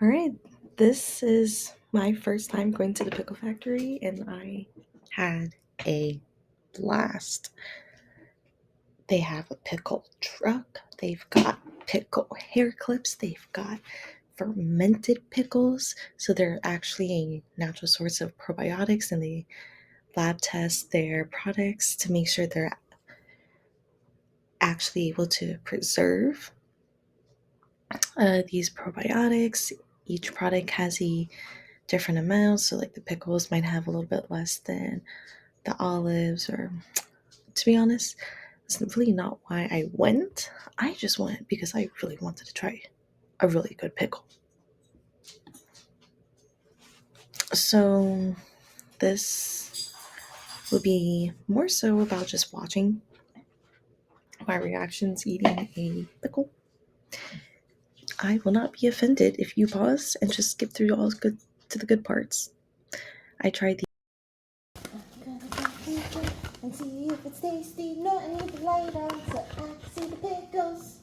All right, this is my first time going to the pickle factory, and I had a blast. They have a pickle truck, they've got pickle hair clips, they've got fermented pickles, so they're actually a natural source of probiotics, and they lab test their products to make sure they're actually able to preserve these probiotics. Each product has a different amounts, so like the pickles might have a little bit less than the olives, or to be honest, it's really not why I went. I just went because I really wanted to try a really good pickle. So this will be more so about just watching my reactions eating a pickle. I will not be offended if you pause and just skip through all good to the good parts. I tried the And see if it's tasty, nothing with the light on, so I can see the pickles.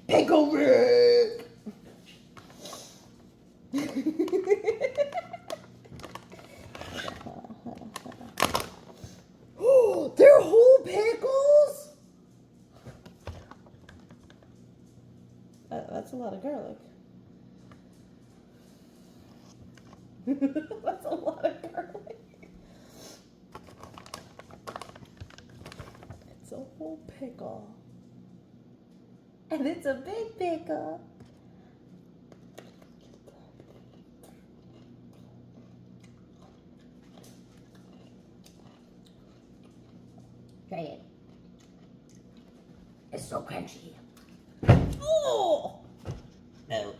Pickle Rick! Oh, they're whole pickles? That's a lot of garlic. That's a lot of garlic. It's a whole pickle. And it's a big pickle. Try it. It's so crunchy. Oh! No.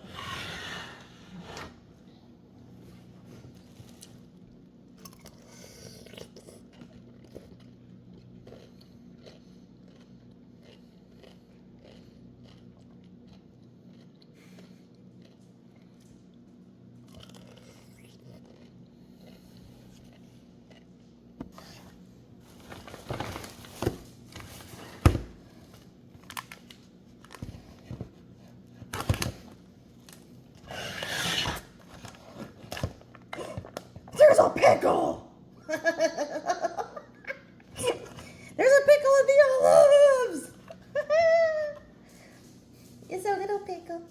There's a pickle! There's a pickle in the olives! It's a little pickle.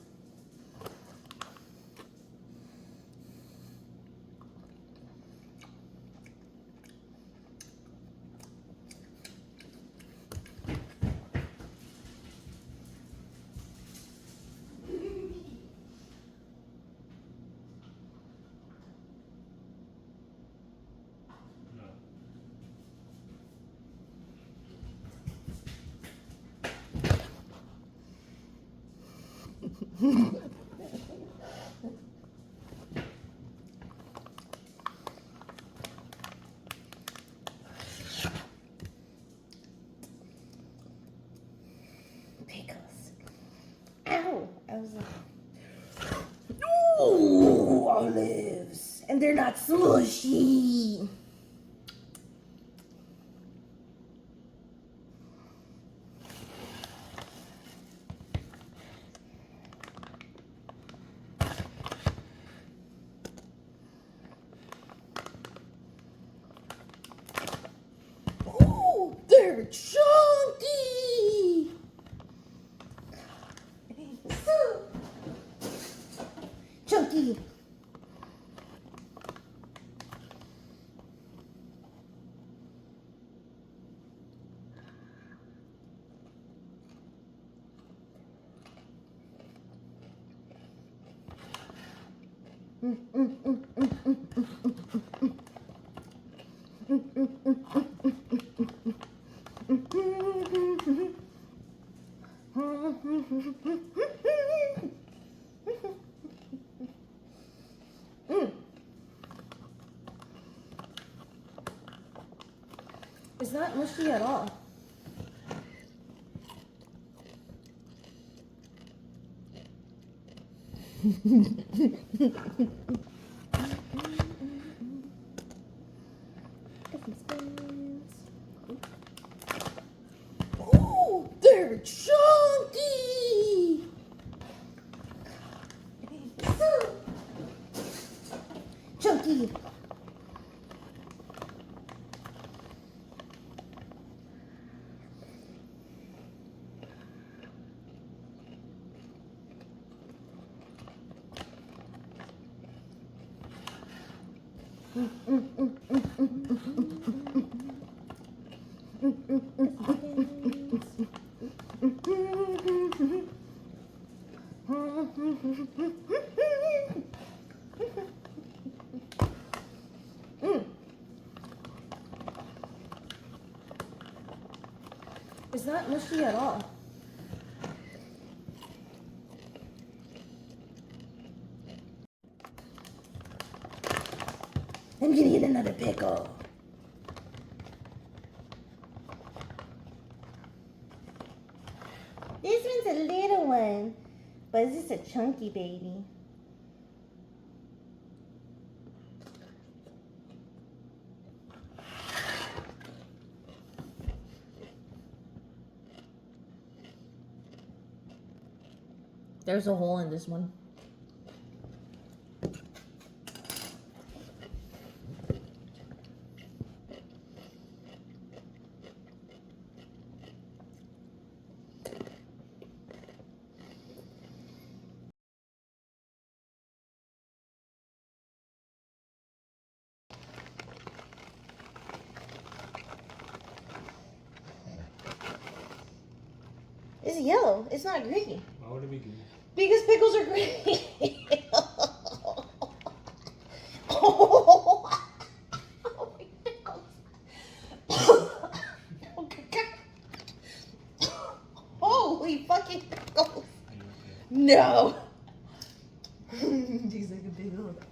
Pickles. Ow! I was like, ooh, olives. And they're not slushy. Ooh, they're chunky. So chunky. It's not mushy at all. Get some spoons. Ooh, they're chunky. Chunky. It's not mushy at all. I'm gonna get another pickle. This one's a little one, but this is a chunky baby. There's a hole in this one. It's yellow. It's not green. Why would it be green? Because pickles are green. Holy fucking pickles. No. He's like a big old.